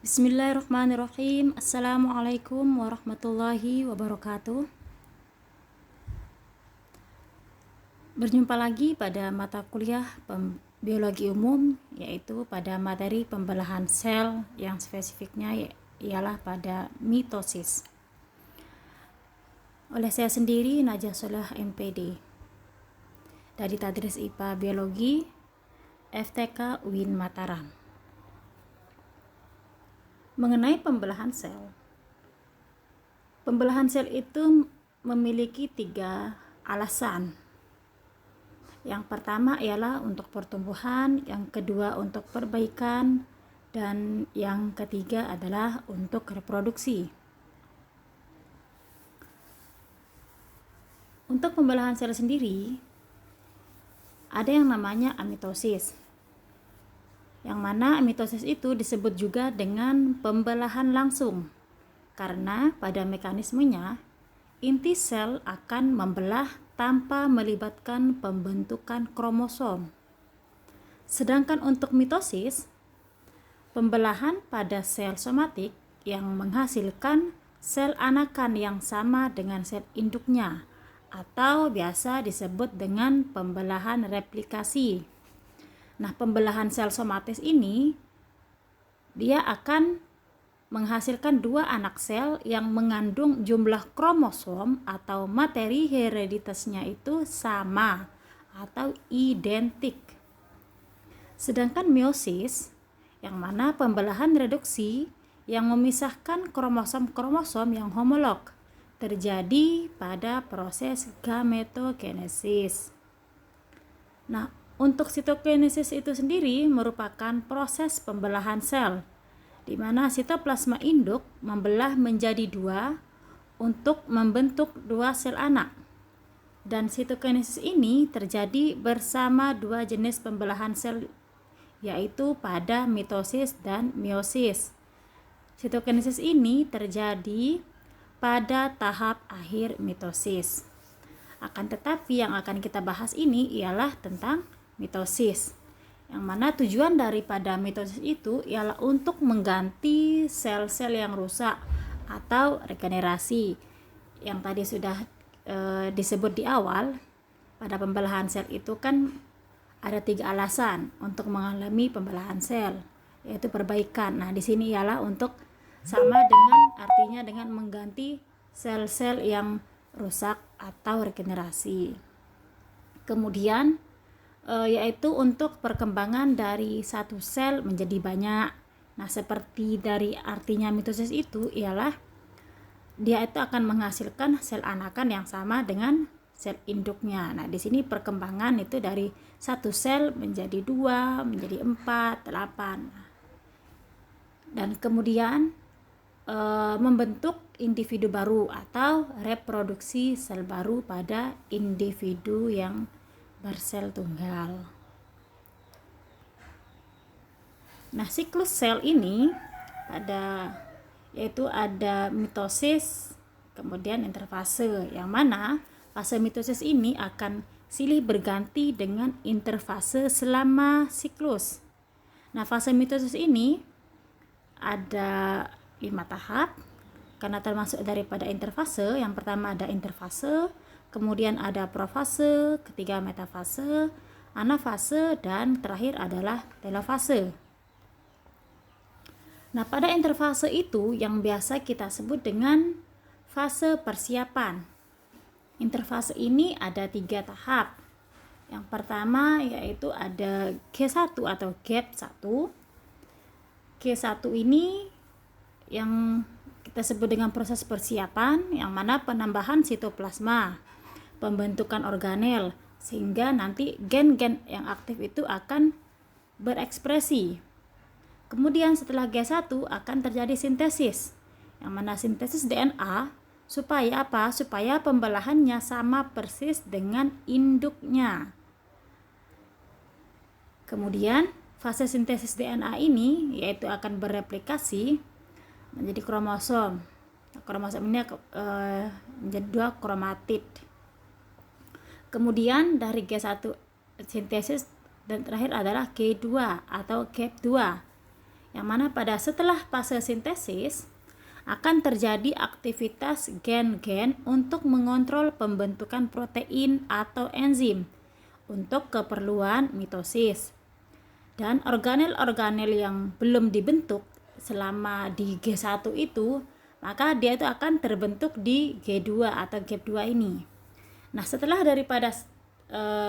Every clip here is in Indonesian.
Bismillahirrahmanirrahim. Assalamualaikum warahmatullahi wabarakatuh. Berjumpa lagi pada mata kuliah biologi umum, yaitu pada materi pembelahan sel yang spesifiknya ialah pada mitosis. Oleh saya sendiri, Najah Solah MPD, dari Tadris IPA Biologi FTK UIN Mataram. Mengenai pembelahan sel. Pembelahan sel itu memiliki 3 alasan. Yang pertama ialah untuk pertumbuhan, yang kedua untuk perbaikan, dan yang ketiga adalah untuk reproduksi. Untuk pembelahan sel sendiri, ada yang namanya amitosis. Yang mana mitosis itu disebut juga dengan pembelahan langsung, karena pada mekanismenya inti sel akan membelah tanpa melibatkan pembentukan kromosom. Sedangkan untuk mitosis, pembelahan pada sel somatik yang menghasilkan sel anakan yang sama dengan sel induknya, atau biasa disebut dengan pembelahan replikasi. Nah, pembelahan sel somatis ini dia akan menghasilkan 2 anak sel yang mengandung jumlah kromosom atau materi hereditasnya itu sama atau identik. Sedangkan meiosis, yang mana pembelahan reduksi yang memisahkan kromosom-kromosom yang homolog, terjadi pada proses gametogenesis. Nah, untuk sitokinesis itu sendiri merupakan proses pembelahan sel, di mana sitoplasma induk membelah menjadi 2 untuk membentuk 2 sel anak. Dan sitokinesis ini terjadi bersama 2 jenis pembelahan sel, yaitu pada mitosis dan meiosis. Sitokinesis ini terjadi pada tahap akhir mitosis. Akan tetapi yang akan kita bahas ini ialah tentang mitosis, yang mana tujuan daripada mitosis itu ialah untuk mengganti sel-sel yang rusak atau regenerasi. Yang tadi sudah disebut di awal, pada pembelahan sel itu kan ada 3 alasan untuk mengalami pembelahan sel, yaitu perbaikan. Nah, di sini ialah untuk sama dengan artinya dengan mengganti sel-sel yang rusak atau regenerasi. Kemudian yaitu untuk perkembangan dari satu sel menjadi banyak. Nah, seperti dari artinya mitosis itu ialah dia itu akan menghasilkan sel anakan yang sama dengan sel induknya. Nah, di sini perkembangan itu dari satu sel menjadi 2, menjadi 4, 8. Dan kemudian membentuk individu baru atau reproduksi sel baru pada individu yang bersel tunggal. Nah, siklus sel ini yaitu ada mitosis, kemudian interfase, yang mana fase mitosis ini akan silih berganti dengan interfase selama siklus. Nah, fase mitosis ini ada 5 tahap karena termasuk daripada interfase. Yang pertama ada interfase, kemudian ada profase, ketiga metafase, anafase, dan terakhir adalah telofase. Nah, pada interfase itu yang biasa kita sebut dengan fase persiapan. Interfase ini ada 3 tahap. Yang pertama yaitu ada G1 atau gap 1. G1 ini yang kita sebut dengan proses persiapan, yang mana penambahan sitoplasma, pembentukan organel, sehingga nanti gen-gen yang aktif itu akan berekspresi. Kemudian setelah G1 akan terjadi sintesis, yang mana sintesis DNA supaya apa? Supaya pembelahannya sama persis dengan induknya. Kemudian fase sintesis DNA ini yaitu akan bereplikasi menjadi kromosom. Kromosom ini menjadi 2 kromatid. Kemudian dari G1 sintesis dan terakhir adalah G2 atau gap 2, yang mana pada setelah fase sintesis akan terjadi aktivitas gen-gen untuk mengontrol pembentukan protein atau enzim untuk keperluan mitosis. Dan organel-organel yang belum dibentuk selama di G1 itu, maka dia itu akan terbentuk di G2 atau gap 2 ini. Nah, setelah daripada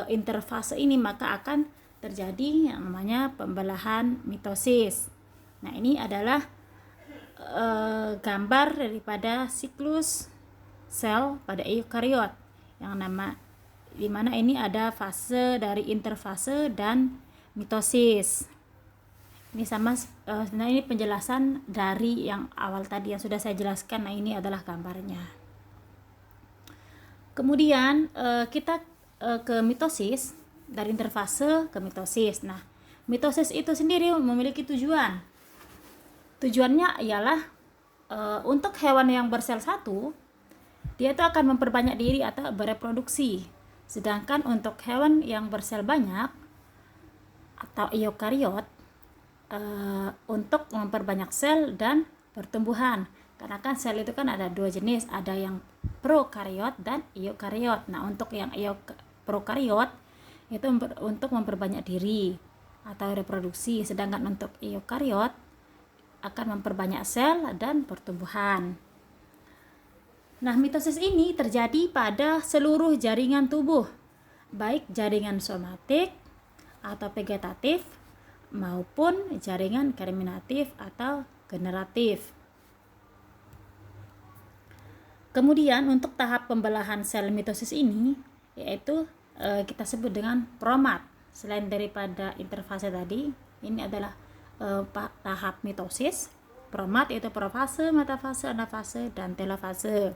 interfase ini maka akan terjadi yang namanya pembelahan mitosis. Nah, ini adalah gambar daripada siklus sel pada eukariot yang di mana ini ada fase dari interfase dan mitosis. Ini sama sebenarnya ini penjelasan dari yang awal tadi yang sudah saya jelaskan. Nah, ini adalah gambarnya. Kemudian kita ke mitosis, dari interfase ke mitosis. Nah, mitosis itu sendiri memiliki tujuan. Tujuannya ialah untuk hewan yang bersel satu, dia itu akan memperbanyak diri atau bereproduksi. Sedangkan untuk hewan yang bersel banyak atau eukariot, untuk memperbanyak sel dan pertumbuhan. Karena kan sel itu kan ada dua jenis, ada yang prokariot dan eukariot. Nah, untuk yang prokariot itu untuk memperbanyak diri atau reproduksi, sedangkan untuk eukariot akan memperbanyak sel dan pertumbuhan. Nah, mitosis ini terjadi pada seluruh jaringan tubuh, baik jaringan somatik atau vegetatif maupun jaringan germinatif atau generatif. Kemudian untuk tahap pembelahan sel mitosis ini yaitu kita sebut dengan promat. Selain daripada interfase tadi, ini adalah tahap mitosis. Promat yaitu profase, metafase, anafase, dan telofase.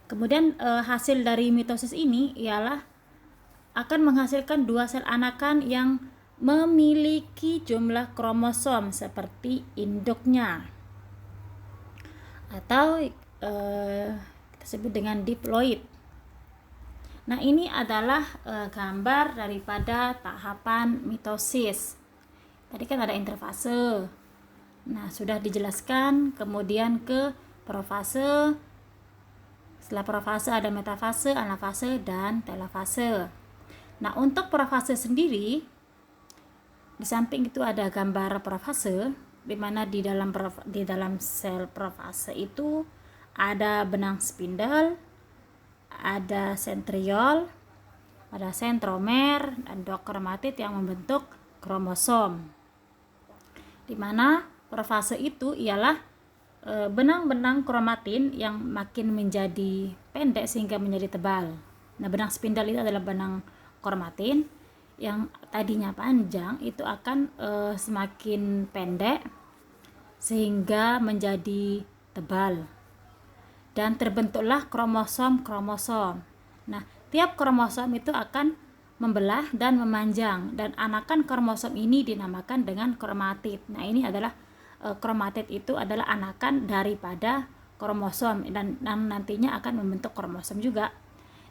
Kemudian hasil dari mitosis ini ialah akan menghasilkan dua sel anakan yang memiliki jumlah kromosom seperti induknya, atau kita sebut dengan diploid. Nah, ini adalah gambar daripada tahapan mitosis. Tadi kan ada interfase. Nah, sudah dijelaskan. Kemudian ke profase. Setelah profase ada metafase, anafase, dan telofase. Nah, untuk profase sendiri, di samping itu ada gambar profase, di mana di dalam sel profase itu ada benang spindle, ada sentriol, ada sentromer, dan dua kromatid yang membentuk kromosom. Di mana profase itu ialah benang-benang kromatin yang makin menjadi pendek sehingga menjadi tebal. Nah, benang spindle itu adalah benang kromatin yang tadinya panjang itu akan semakin pendek sehingga menjadi tebal. Dan terbentuklah kromosom-kromosom. Nah, tiap kromosom itu akan membelah dan memanjang, dan anakan kromosom ini dinamakan dengan kromatid. Nah, ini adalah kromatid itu adalah anakan daripada kromosom dan nantinya akan membentuk kromosom juga,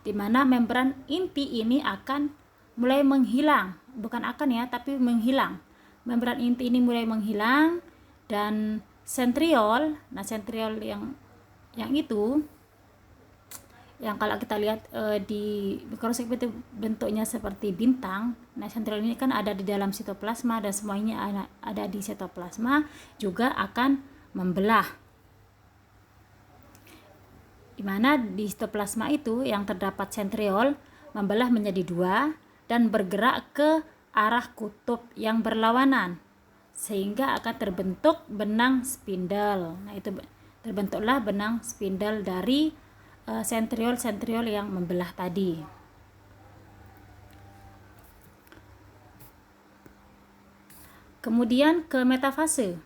di mana membran inti ini akan mulai menghilang, bukan akan ya, tapi menghilang. Membran inti ini mulai menghilang dan sentriol, nah sentriol yang itu yang kalau kita lihat di mikroskop itu bentuknya seperti bintang. Nah, sentriol ini kan ada di dalam sitoplasma dan semuanya ada di sitoplasma juga akan membelah. Di mana di sitoplasma itu yang terdapat sentriol membelah menjadi dua dan bergerak ke arah kutub yang berlawanan sehingga akan terbentuk benang spindle. Nah, itu terbentuklah benang spindle dari sentriol-sentriol yang membelah tadi. Kemudian ke metafase.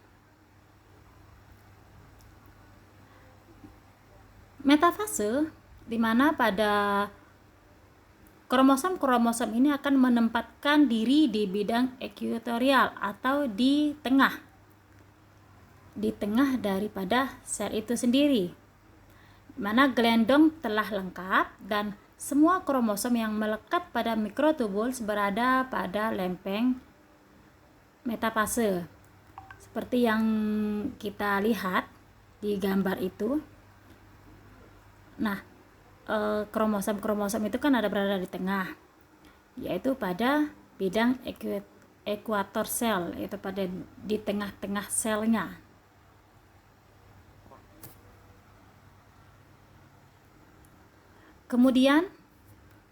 Metafase di mana pada kromosom-kromosom ini akan menempatkan diri di bidang ekuatorial atau di tengah daripada sel itu sendiri, mana gelendong telah lengkap dan semua kromosom yang melekat pada mikrotubul berada pada lempeng metafase. seperti yang kita lihat di gambar itu. Nah, kromosom itu kan berada di tengah, yaitu pada bidang ekuator sel, yaitu pada di tengah-tengah selnya. Kemudian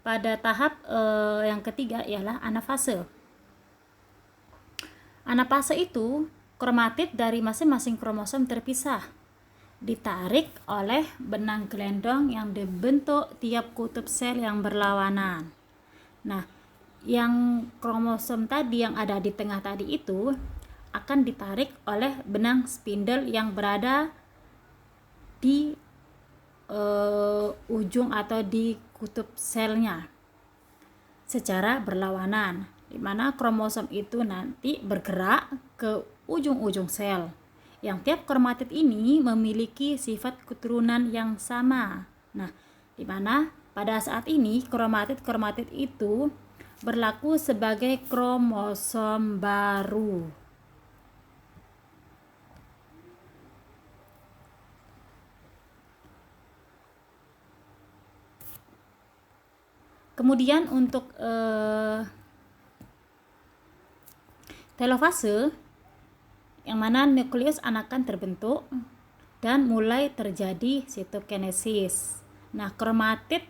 pada tahap yang ketiga ialah anafase. Anafase itu kromatid dari masing-masing kromosom terpisah, ditarik oleh benang gelendong yang dibentuk tiap kutub sel yang berlawanan. Nah, yang kromosom tadi yang ada di tengah tadi itu akan ditarik oleh benang spindle yang berada di ujung atau di kutub selnya secara berlawanan, di mana kromosom itu nanti bergerak ke ujung-ujung sel. Yang tiap kromatid ini memiliki sifat keturunan yang sama. Nah, di mana pada saat ini kromatid itu berlaku sebagai kromosom baru. Kemudian untuk telofase, yang mana nukleus anakan terbentuk dan mulai terjadi sitokinesis. Nah, kromatid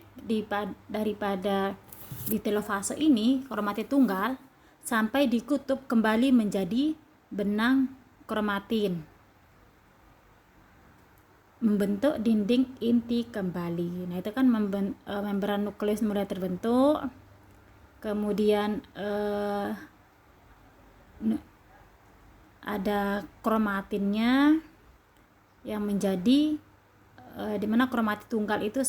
daripada di telofase ini, kromatid tunggal, sampai di kutub kembali menjadi benang kromatin, membentuk dinding inti kembali. Nah, itu kan membran nukleus mulai terbentuk, kemudian ada kromatinnya yang menjadi dimana kromatid tunggal itu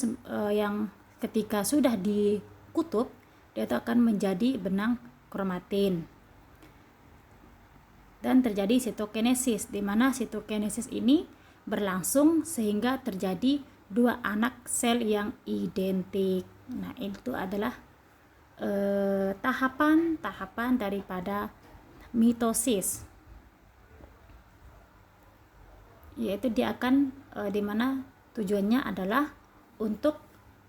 yang ketika sudah di kutub dia itu akan menjadi benang kromatin dan terjadi sitokinesis, dimana sitokinesis ini berlangsung sehingga terjadi dua anak sel yang identik. Nah, itu adalah tahapan-tahapan daripada mitosis, yaitu dia akan dimana tujuannya adalah untuk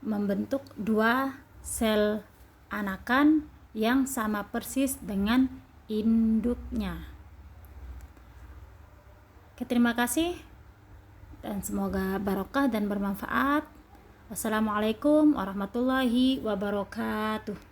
membentuk dua sel anakan yang sama persis dengan induknya. Oke, terima kasih dan semoga barokah dan bermanfaat. Wassalamualaikum warahmatullahi wabarakatuh.